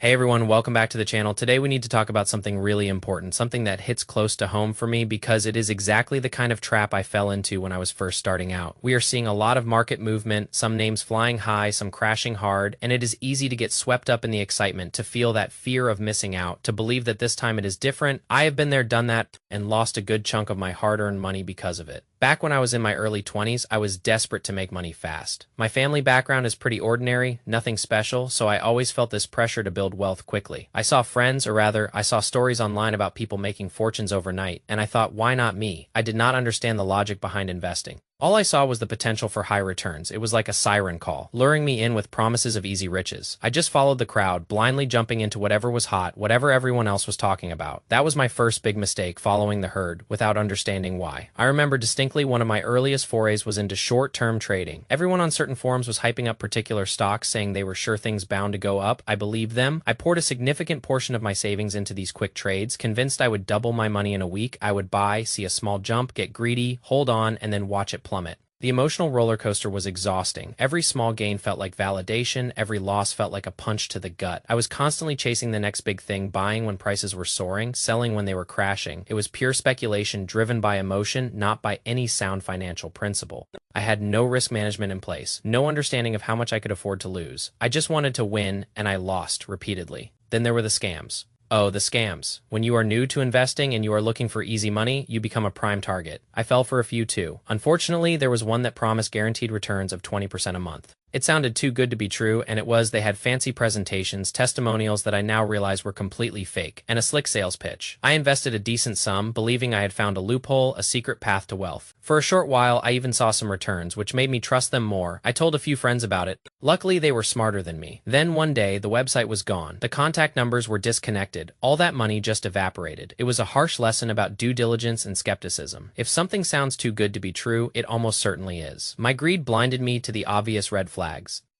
Hey everyone, welcome back to the channel. Today we need to talk about something really important, something that hits close to home for me because it is exactly the kind of trap I fell into when I was first starting out. We are seeing a lot of market movement, some names flying high, some crashing hard, and it is easy to get swept up in the excitement, to feel that fear of missing out, to believe that this time it is different. I have been there, done that, and lost a good chunk of my hard-earned money because of it. Back when I was in my early 20s, I was desperate to make money fast. My family background is pretty ordinary, nothing special, so I always felt this pressure to build wealth quickly. I saw friends, or rather, I saw stories online about people making fortunes overnight, and I thought, why not me? I did not understand the logic behind investing. All I saw was the potential for high returns. It was like a siren call, luring me in with promises of easy riches. I just followed the crowd, blindly jumping into whatever was hot, whatever everyone else was talking about. That was my first big mistake, following the herd, without understanding why. I remember distinctly one of my earliest forays was into short-term trading. Everyone on certain forums was hyping up particular stocks, saying they were sure things bound to go up. I believed them. I poured a significant portion of my savings into these quick trades, convinced I would double my money in a week. I would buy, see a small jump, get greedy, hold on, and then watch it plummet. The emotional roller coaster was exhausting. Every small gain felt like validation, every loss felt like a punch to the gut. I was constantly chasing the next big thing, buying when prices were soaring, selling when they were crashing. It was pure speculation driven by emotion, not by any sound financial principle. I had no risk management in place, no understanding of how much I could afford to lose. I just wanted to win, and I lost repeatedly. Then there were the scams. Oh, the scams. When you are new to investing and you are looking for easy money, you become a prime target. I fell for a few too. Unfortunately, there was one that promised guaranteed returns of 20% a month. It sounded too good to be true, and it was. They had fancy presentations, testimonials that I now realize were completely fake, and a slick sales pitch. I invested a decent sum, believing I had found a loophole, a secret path to wealth. For a short while, I even saw some returns, which made me trust them more. I told a few friends about it. Luckily, they were smarter than me. Then one day, the website was gone. The contact numbers were disconnected. All that money just evaporated. It was a harsh lesson about due diligence and skepticism. If something sounds too good to be true, it almost certainly is. My greed blinded me to the obvious red flags.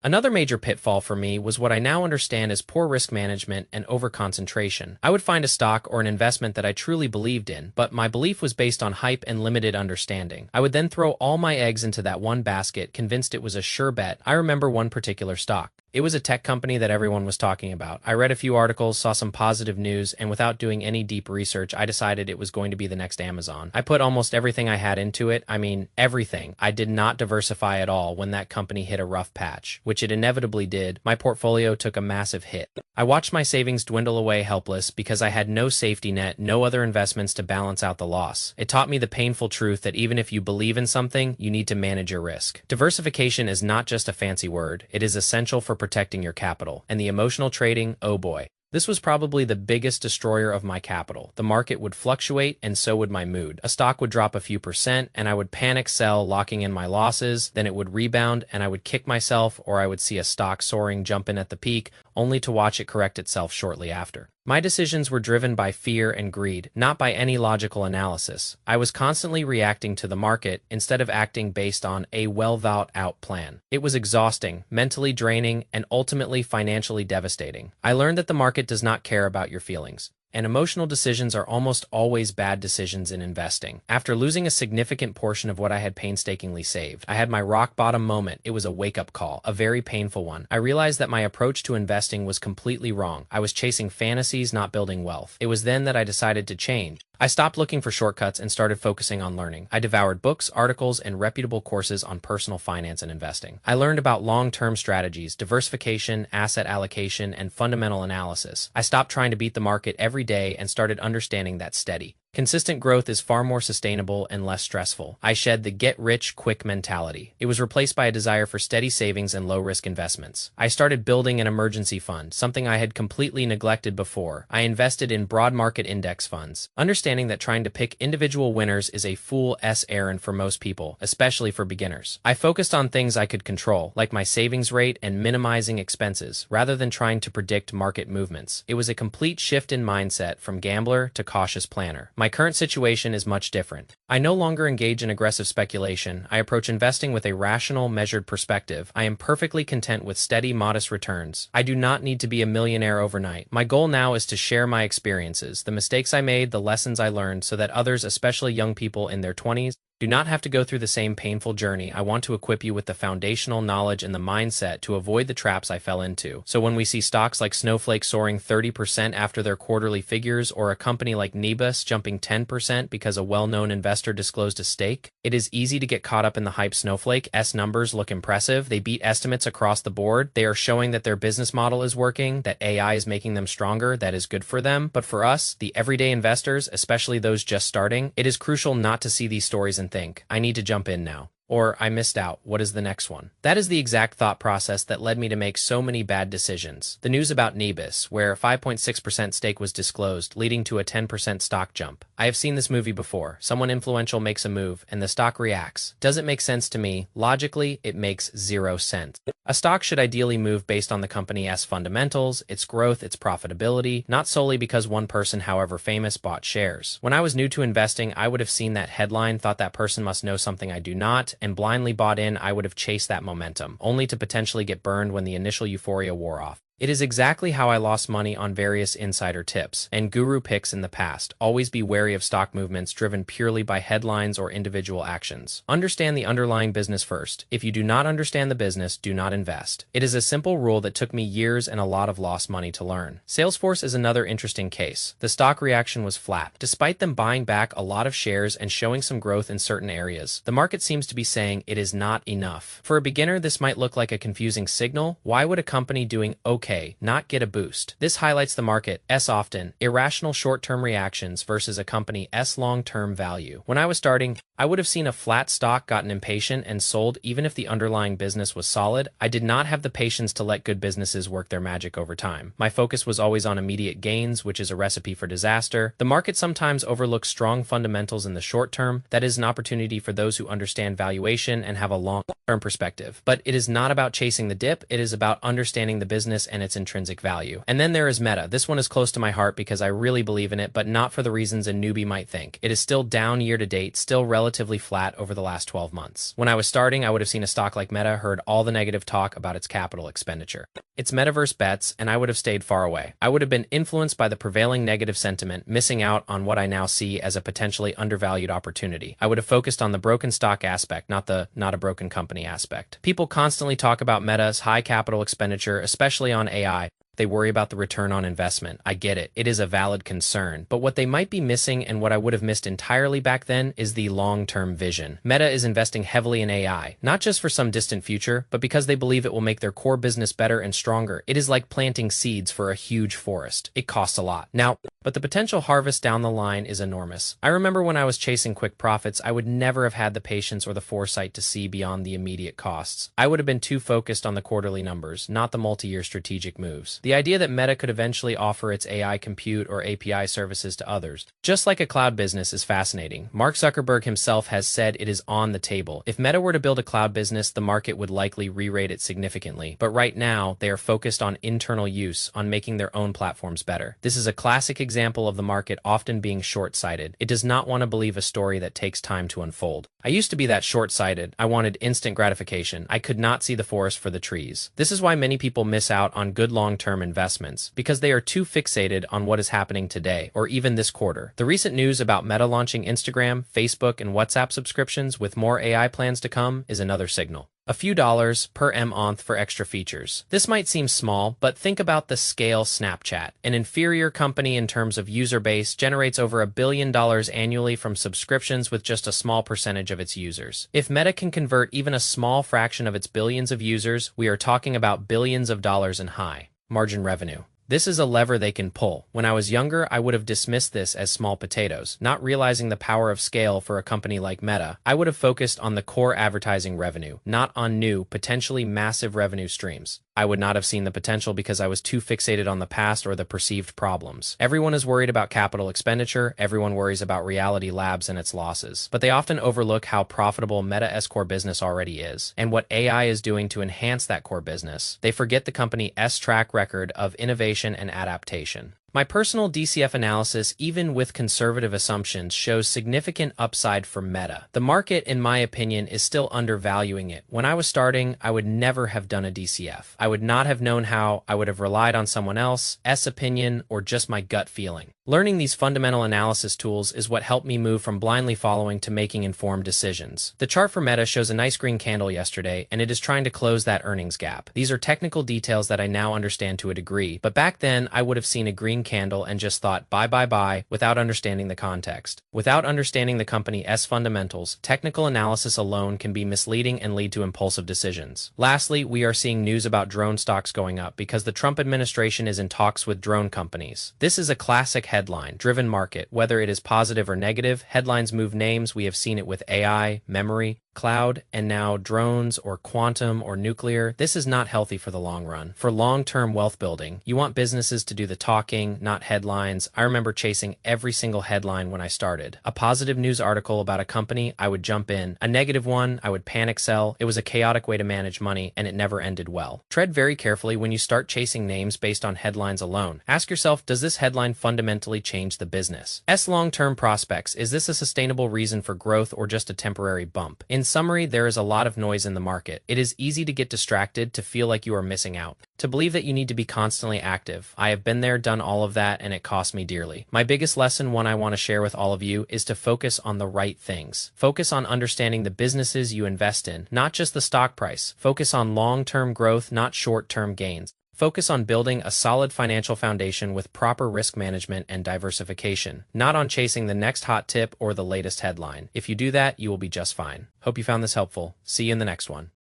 Another major pitfall for me was what I now understand as poor risk management and overconcentration. I would find a stock or an investment that I truly believed in, but my belief was based on hype and limited understanding. I would then throw all my eggs into that one basket, convinced it was a sure bet. I remember one particular stock. It was a tech company that everyone was talking about. I read a few articles, saw some positive news, and without doing any deep research, I decided it was going to be the next Amazon. I put almost everything I had into it. I mean, everything. I did not diversify at all when that company hit a rough patch, which it inevitably did. My portfolio took a massive hit. I watched my savings dwindle away helpless because I had no safety net, no other investments to balance out the loss. It taught me the painful truth that even if you believe in something, you need to manage your risk. Diversification is not just a fancy word. It is essential for protecting your capital. And the emotional trading, oh boy. This was probably the biggest destroyer of my capital. The market would fluctuate, and so would my mood. A stock would drop a few percent, and I would panic sell, locking in my losses. Then it would rebound, and I would kick myself, or I would see a stock soaring, jump in at the peak, only to watch it correct itself shortly after. My decisions were driven by fear and greed, not by any logical analysis. I was constantly reacting to the market instead of acting based on a well-thought-out plan. It was exhausting, mentally draining, and ultimately financially devastating. I learned that the market does not care about your feelings, and emotional decisions are almost always bad decisions in investing. After losing a significant portion of what I had painstakingly saved, I had my rock bottom moment. It was a wake-up call, a very painful one. I realized that my approach to investing was completely wrong. I was chasing fantasies, not building wealth. It was then that I decided to change. I stopped looking for shortcuts and started focusing on learning. I devoured books, articles, and reputable courses on personal finance and investing. I learned about long-term strategies, diversification, asset allocation, and fundamental analysis. I stopped trying to beat the market every day and started understanding that steady, consistent growth is far more sustainable and less stressful. I shed the get-rich-quick mentality. It was replaced by a desire for steady savings and low-risk investments. I started building an emergency fund, something I had completely neglected before. I invested in broad market index funds, understanding that trying to pick individual winners is a fool's errand for most people, especially for beginners. I focused on things I could control, like my savings rate and minimizing expenses, rather than trying to predict market movements. It was a complete shift in mindset from gambler to cautious planner. My current situation is much different. I no longer engage in aggressive speculation. I approach investing with a rational, measured perspective. I am perfectly content with steady, modest returns. I do not need to be a millionaire overnight. My goal now is to share my experiences, the mistakes I made, the lessons I learned, so that others, especially young people in their 20s, do not have to go through the same painful journey. I want to equip you with the foundational knowledge and the mindset to avoid the traps I fell into. So when we see stocks like Snowflake soaring 30% after their quarterly figures, or a company like Nebus jumping 10% because a well-known investor disclosed a stake, it is easy to get caught up in the hype. Snowflake's numbers look impressive. They beat estimates across the board. They are showing that their business model is working, that AI is making them stronger. That is good for them. But for us, the everyday investors, especially those just starting, it is crucial not to see these stories and think, I need to jump in now. Or, I missed out, what is the next one? That is the exact thought process that led me to make so many bad decisions. The news about Nebus, where a 5.6% stake was disclosed, leading to a 10% stock jump. I have seen this movie before. Someone influential makes a move, and the stock reacts. Does it make sense to me? Logically, it makes zero sense. A stock should ideally move based on the company's fundamentals, its growth, its profitability, not solely because one person, however famous, bought shares. When I was new to investing, I would have seen that headline, thought that person must know something I do not, and blindly bought in. I would have chased that momentum, only to potentially get burned when the initial euphoria wore off. It is exactly how I lost money on various insider tips and guru picks in the past. Always be wary of stock movements driven purely by headlines or individual actions. Understand the underlying business first. If you do not understand the business, do not invest. It is a simple rule that took me years and a lot of lost money to learn. Salesforce is another interesting case. The stock reaction was flat. Despite them buying back a lot of shares and showing some growth in certain areas, the market seems to be saying it is not enough. For a beginner, this might look like a confusing signal. Why would a company doing okay not get a boost? This highlights the market's often irrational short-term reactions versus a company's long-term value. When I was starting, I would have seen a flat stock, gotten impatient, and sold even if the underlying business was solid. I did not have the patience to let good businesses work their magic over time. My focus was always on immediate gains, which is a recipe for disaster. The market sometimes overlooks strong fundamentals in the short term. That is an opportunity for those who understand valuation and have a long-term perspective. But it is not about chasing the dip. It is about understanding the business and its intrinsic value. And then there is Meta. This one is close to my heart because I really believe in it, but not for the reasons a newbie might think. It is still down year to date, still relatively flat over the last 12 months. When I was starting, I would have seen a stock like Meta, heard all the negative talk about its capital expenditure, its metaverse bets, and I would have stayed far away. I would have been influenced by the prevailing negative sentiment, missing out on what I now see as a potentially undervalued opportunity. I would have focused on the broken stock aspect, not a broken company aspect. People constantly talk about Meta's high capital expenditure, especially on AI. They worry about the return on investment. I get it. It is a valid concern. But what they might be missing, and what I would have missed entirely back then, is the long-term vision. Meta is investing heavily in AI, not just for some distant future, but because they believe it will make their core business better and stronger. It is like planting seeds for a huge forest. It costs a lot. Now, but the potential harvest down the line is enormous. I remember when I was chasing quick profits, I would never have had the patience or the foresight to see beyond the immediate costs. I would have been too focused on the quarterly numbers, not the multi-year strategic moves. The idea that Meta could eventually offer its AI compute or API services to others, just like a cloud business, is fascinating. Mark Zuckerberg himself has said it is on the table. If Meta were to build a cloud business, the market would likely re-rate it significantly. But right now, they are focused on internal use, on making their own platforms better. This is a classic example of the market often being short-sighted. It does not want to believe a story that takes time to unfold. I used to be that short-sighted. I wanted instant gratification. I could not see the forest for the trees. This is why many people miss out on good long-term investments, because they are too fixated on what is happening today, or even this quarter. The recent news about Meta launching Instagram, Facebook, and WhatsApp subscriptions with more AI plans to come is another signal. A few dollars per month for extra features. This might seem small, but think about the scale. Snapchat, an inferior company in terms of user base, generates over $1 billion annually from subscriptions with just a small percentage of its users. If Meta can convert even a small fraction of its billions of users, we are talking about billions of dollars in high margin revenue. This is a lever they can pull. When I was younger, I would have dismissed this as small potatoes, not realizing the power of scale for a company like Meta. I would have focused on the core advertising revenue, not on new, potentially massive revenue streams. I would not have seen the potential because I was too fixated on the past or the perceived problems. Everyone is worried about capital expenditure. Everyone worries about Reality Labs and its losses. But they often overlook how profitable Meta's core business already is, and what AI is doing to enhance that core business. They forget the company's track record of innovation and adaptation. My personal DCF analysis, even with conservative assumptions, shows significant upside for Meta. The market, in my opinion, is still undervaluing it. When I was starting, I would never have done a DCF. I would not have known how. I would have relied on someone else's opinion or just my gut feeling. Learning these fundamental analysis tools is what helped me move from blindly following to making informed decisions. The chart for Meta shows a nice green candle yesterday, and it is trying to close that earnings gap. These are technical details that I now understand to a degree, but back then I would have seen a green candle and just thought buy without understanding the context. Without understanding the company's fundamentals, technical analysis alone can be misleading and lead to impulsive decisions. Lastly, we are seeing news about drone stocks going up because the Trump administration is in talks with drone companies. This is a classic headline-driven market. Whether it is positive or negative, headlines move names. We have seen it with AI, memory, cloud, and now drones or quantum or nuclear. This is not healthy for the long run. For long-term wealth building, you want businesses to do the talking, not headlines. I remember chasing every single headline when I started. A positive news article about a company, I would jump in. A negative one, I would panic sell. It was a chaotic way to manage money, and it never ended well. Tread very carefully when you start chasing names based on headlines alone. Ask yourself, does this headline fundamentally change the business? Long-term prospects, is this a sustainable reason for growth or just a temporary bump? In summary, there is a lot of noise in the market. It is easy to get distracted, to feel like you are missing out, to believe that you need to be constantly active. I have been there, done all of that, and it cost me dearly. My biggest lesson, one I want to share with all of you, is to focus on the right things. Focus on understanding the businesses you invest in, not just the stock price. Focus on long-term growth, not short-term gains. Focus on building a solid financial foundation with proper risk management and diversification, not on chasing the next hot tip or the latest headline. If you do that, you will be just fine. Hope you found this helpful. See you in the next one.